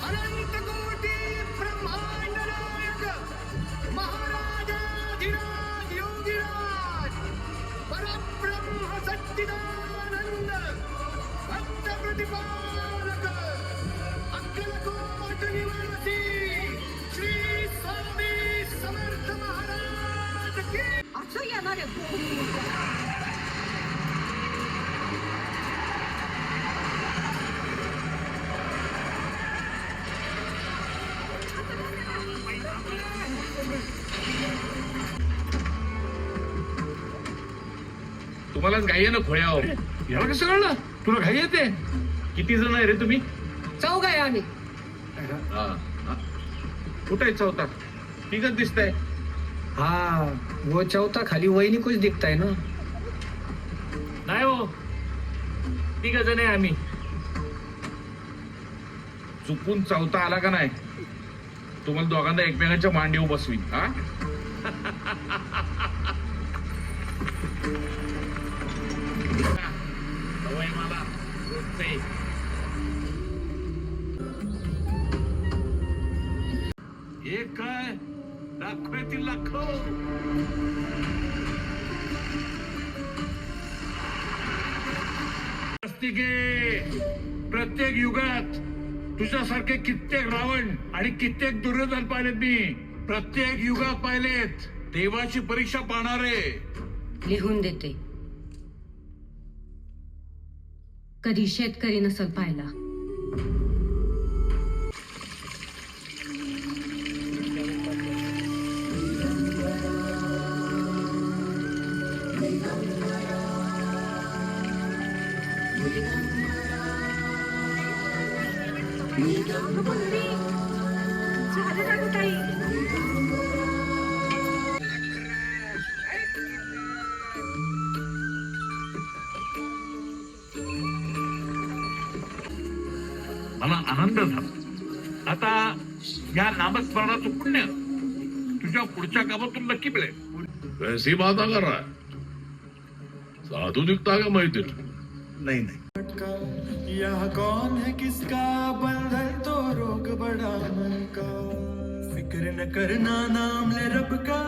अनंत कोटी ब्रह्मांड नायक महाराजाधिराज योगीराज परब्रह्म सच्चिदानंद भक्त प्रतिपालक अक्कलकोट निवासी श्री स्वामी समर्थ महाराज की असं येणार आहे. तुम्हाला घाई आहे ना खोयावर? याला कसं कळलं? तुला घाई येते? किती जण आहे रे तुम्ही? चौघ आहे आम्ही. हा, हा. कुठे आहे चौथा? तिघच दिसताय. हाँ वो चौथा खाली वही नहीं कुछ दिखता है ना. नाही हो, तिघ जण आहे आम्ही. चुकून चौथा आला का नाही तुम्हाला दोघांना एकमेकांच्या मांडीवर बसवीन. हा सवय मला रोजचे. एक काय दाखवायची लाख प्रत्येक युगात तुझ्यासारखे कित्येक रावण आणि कित्येक दुर्योधन पाहिलेत मी. प्रत्येक युगात पाहिलेत. देवाची परीक्षा पाहणारे. लिहून देते. कधी शेतकरी नसल पाहिला. मला आनंद झाला. आता या नामस्मरणाचं पुण्य तुझ्या पुढच्या कामातून नक्की मिळेल. वैसी बात अगर रहा है साधु दिखता है माहिती नहीं नहीं. यह कौन है किसका बंधन तो रोग बड़ा मन का. फिक्र न करना नाम ले रब का.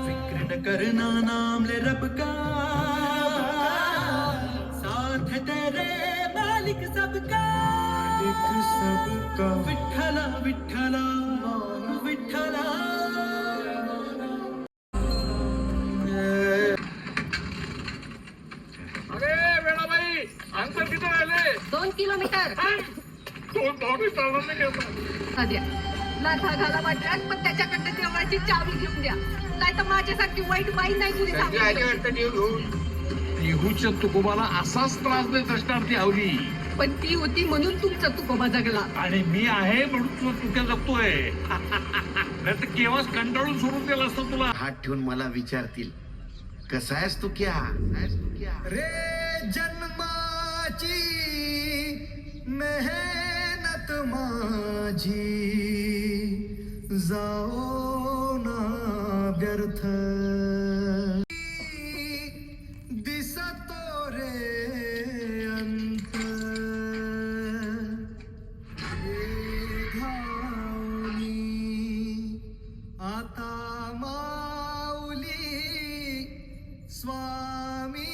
फिक्र न करना नाम ले रब का. साथ तेरे मालिक सबका. मालिक सबका. विठ्ठला विठ्ठला विठ्ठला. अरे वेळाबाई, अंतर किती राहिले? 2 किलोमीटर. दोन धावणे चालणार नाही का? द्या लाथा घाला वाटल्यास पण त्याच्याकडनं देवळाची चावी घेऊन द्या. नाही तर माझ्यासारखी वाईट बाई नाही तुझी सांगितलं. येहूच्या तुकोबाला असाच त्रास देत असणार ती आवली. पण ती होती म्हणून तुमचा तुकोबा जगला. आणि मी आहे म्हणून तुला तुक्या जगतोय. नाही तर केव्हाच कंटाळून सोडून दिला असतं तुला. हात ठेवून मला विचारतील कसा आहेस तू क्या. रे जन्माची मेहनत माझी जाओ ना व्यर्थ. दिसतो रे अंत धावनी आता माऊली स्वामी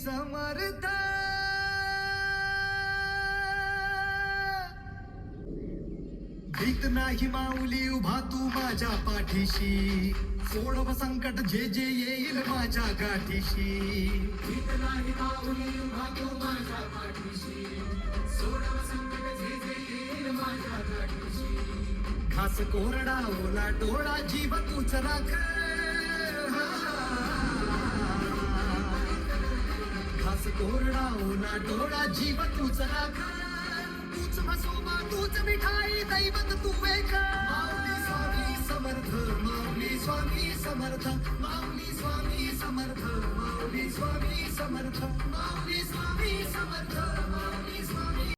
समर्थ. भीत नाही माऊली उभा तू माझ्या पाठीशी. सोडव संकट जे जे येईल माझ्या गाठीशी. भीत नाही माऊली उभा तू माझ्या पाठीशी. सोडव संकट जे जे येईल माझ्या गाठीशी. घास कोरडा ओला डोळा जीव तूच राख. घास कोरडा ओला डोळा जीव तूच राख. तूच भसोबा तूच मिठाई दैवत तू एक. माऊली स्वामी समर्थ माऊली स्वामी समर्थ माऊली स्वामी समर्थ माऊली स्वामी समर्थ माऊली स्वामी समर्थ माऊली स्वामी.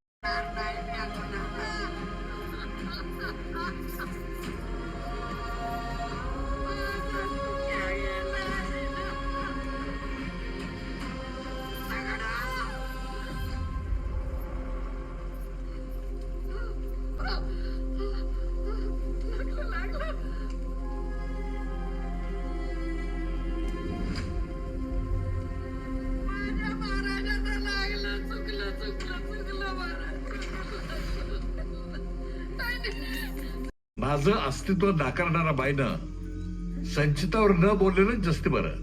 माझं अस्तित्व नाकारणारा बाईनं संचितावर न बोललेलं जास्त बरं.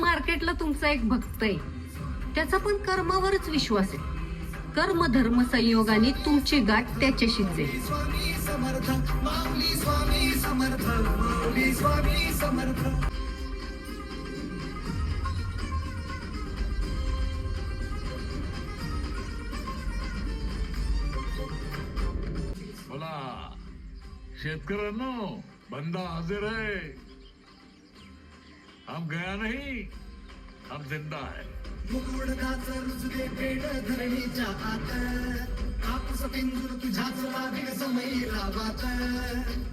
मार्केटला तुमचा एक भक्त आहे, त्याचा पण कर्मावरच विश्वास आहे. कर्म धर्म संयोगाने तुमची गाठ त्याच्याशीच आहे. स्वामी समर्थ माऊली स्वामी समर्थ माऊली स्वामी समर्थ. बोला शेतकऱ्यांनो, बंदा हजर है. हम गया नहीं, हम जिंदा है. मुकुडदाच रुजले पेड धरणीच्या आत, कापूस पिंजूर तुझ्याच लावीन समयी रावात.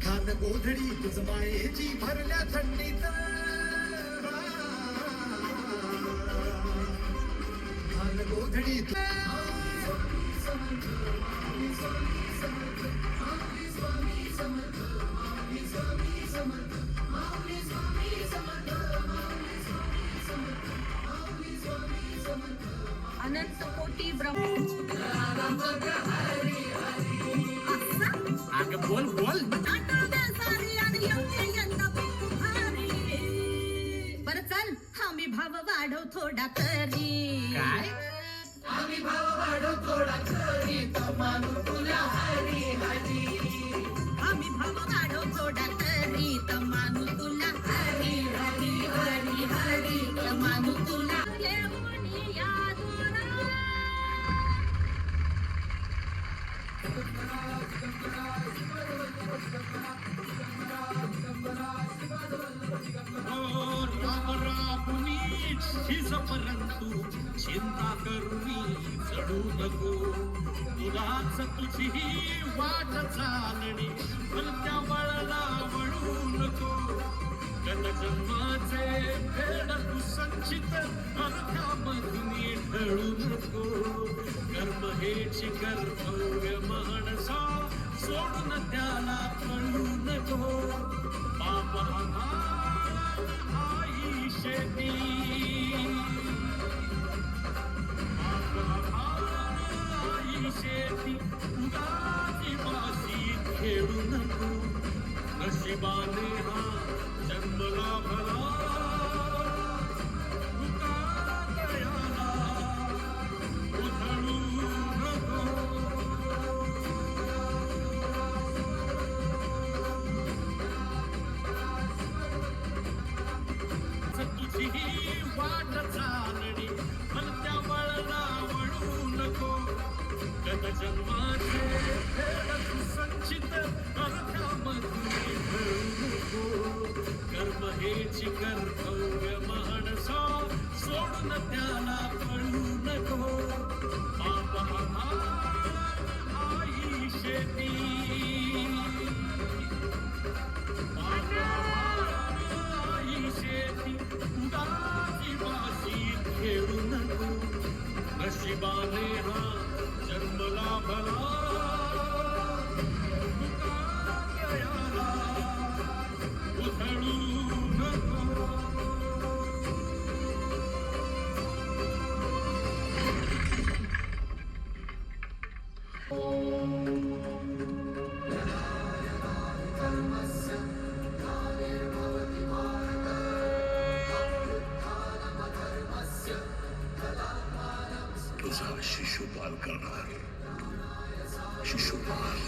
खान गोधडी तुझ मायेची भरल्या थंडीत, खान गोधडीत. अनंत कोटी ब्रह्म. बोल बोल. बरं चल, आम्ही भाव वाढव थोडा तरी. काय? आम्ही भाव वाढव थोडा तरी, मानू तुला हरी हरी. आम्ही भाव वाढव थोडा तरी, मानू तुला हरी हरी हरी हरी. मानू तुला घेऊन या दोरा. परंतु चिंता करुनी चढू नको. तुलाच तुझी वाट चालणी, भलत्या वळला वळू नको. गतजन्माचे फेड तू संचित, अर्थामधून ढळू नको. कर्म हेची कर्तव्य माणसा, सोडून त्याला पळू नको. पाप आघात आई शेती, शेती उदाची वाशी खेळू नको. नशिबाने हा जन्मला भला, तुका दयाला उधळू नको. तुझी वाट चालणी, भलत्या वळला वळू नको. गतजन्माचे फेड तू संचित, अर्थामधून ढळू नको. कर्म हेची कर्तव्य माणसा, सोडून त्याला पळू नको. पाप आघात आई शेती, पाप आघात आई शेती उदाची वाशी खेळू नको. नशिबाने हा जन्मला भला, तुका दयाला उधळू नको. तुझा शिशुपाल करणार. शिशुपाल.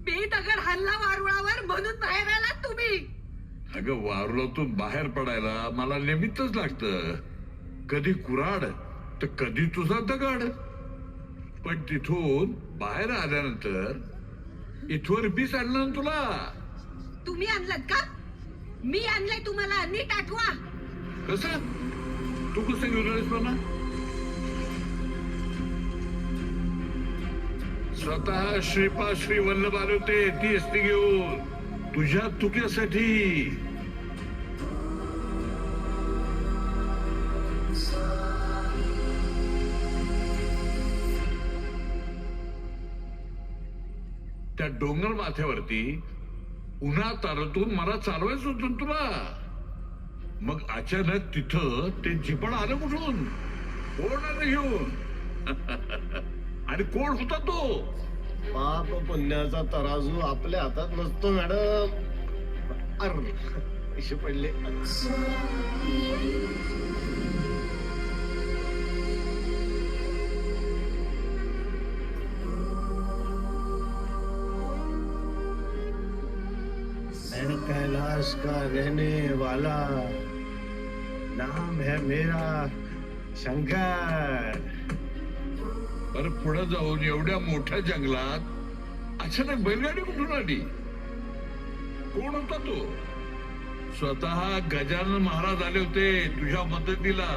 मी दगड हल्ला वारुळावर म्हणून बाहेर आलात तुम्ही. अगं वारुळातून बाहेर पडायला मला निमित्तच लागतं. कधी कुऱ्हाड तर कधी तुझा दगड. पण तिथून बाहेर आल्यानंतर इथवर बीस आणलं ना तुला. तुम्ही आणलात का? मी आणलंय तुम्हाला, नीट आठवा. कसं तू कसं घेऊन आलीस मला? स्वतः श्रीपाद श्री वल्लभ आले होते ती असती घेऊन तुझ्या तुक्यासाठी. त्या डोंगर माथ्यावरती उन्हा तारतून मला चालवायचं होतं ना तुला. मग अचानक तिथं ते जिपण आलं कुठून? कोण आलं घेऊन? आणि कोण होता तो? पाप पुण्याचा तराजू आपल्या हातात नसतो मॅडम. अरे पैसे पडले. मैं कैलाश का रहने वाला, नाम है मेरा शंकर. अरे पुढे जाऊन एवढ्या मोठ्या जंगलात अचानक बैलगाडी कुठून आली? कोण होता तो? स्वतः गजानन महाराज आले होते तुझ्या मदतीला.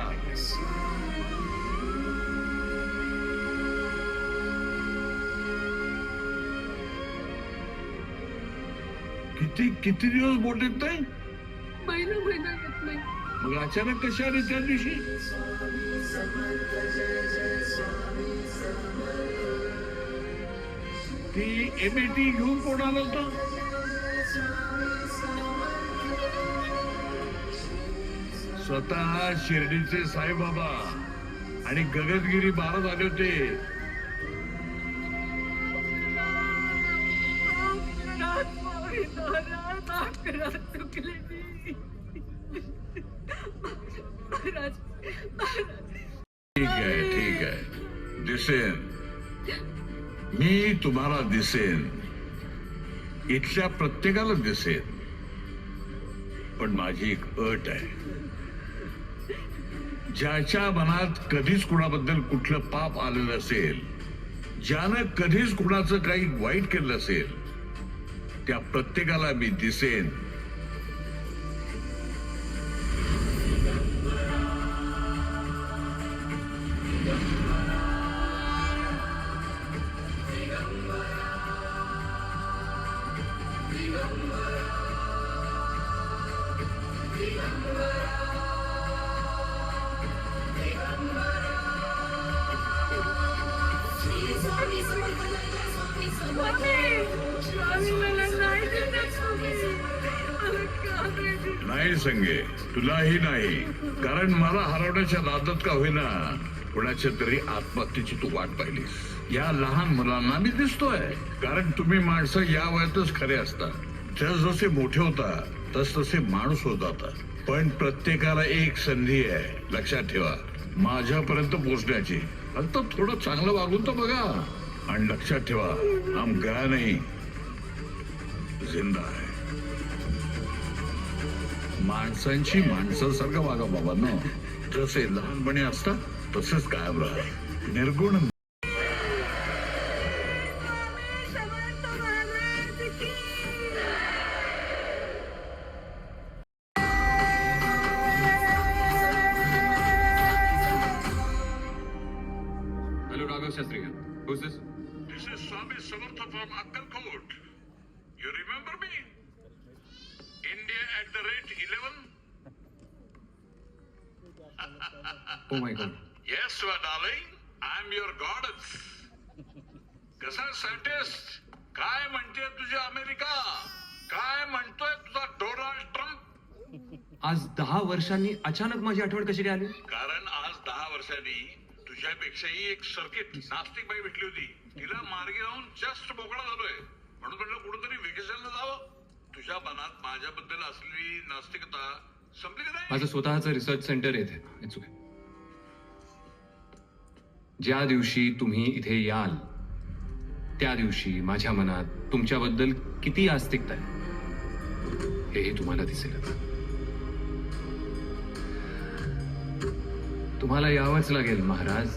किती किती दिवस बोट येत नाही? महिना येत नाही. मग अचानक कशी आली त्या दिवशी? ती एमएटी घेऊन कोण आलं होतं? स्वतः शिर्डीचे साईबाबा आणि गगनगिरी महाराज आले होते. ठीक आहे दिसेन मी तुम्हाला, दिसेन इथल्या प्रत्येकाला दिसेन. पण माझी एक अट आहे. ज्याच्या मनात कधीच कुणाबद्दल कुठलं पाप आलेलं असेल, ज्यानं कधीच कुणाचं काही वाईट केलं असेल, त्या प्रत्येकाला मी दिसेन. नाही संगे, तुलाही नाही. कारण मला हरवण्याच्या नादात का होईना कुणाच्या तरी आत्महत्येची तू वाट पाहिलीस. या लहान मुलांना मी दिसतोय. कारण तुम्ही माणसं या वयातच खरे असतात. जसे मोठे होता तसे माणूस होत जातात. पण प्रत्येकाला एक संधी आहे, लक्षात ठेवा, माझ्यापर्यंत पोहोचण्याची. फक्त थोडं चांगलं वागून तर बघा. आणि लक्षात ठेवा, हम गया नाही, जिंदा आहे. माणसांची माणसासारखं वागा बाबांनो. जसे लहानपणी असतात तसेच कायम राहा. निर्गुण Hello, Raghav Shastri. Who's this? This is Swami Samartha from Akkalkot. You remember me? India@11? Oh my God. Yes, my darling. I'm your goddess. कसा सायंटिस्ट? काय म्हणते तुझी अमेरिका? काय म्हणतोय तुझा डोनाल्ड ट्रम्प? आज 10 वर्षांनी अचानक माझी आठवण कशी काय आली? कारण आज 10 वर्षांनी तुझ्यापेक्षाही एक सर्किट नास्तिक बाई भेटली होती. तिला मार्गी लावून जस्ट मोकळा झालोय. म्हणून म्हटलं कुठेतरी व्हेकेशनला जावं. तुझ्या मनात माझ्याबद्दल असलेली नास्तिकता संपली की नाही? माझं स्वतःचं रिसर्च सेंटर येते. It's okay. ज्या दिवशी तुम्ही इथे याल त्या दिवशी माझ्या मनात तुमच्याबद्दल किती आस्तिकता आहे. हेही तुम्हाला दिसेलच. तुम्हाला यावंच लागेल महाराज.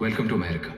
Welcome to America.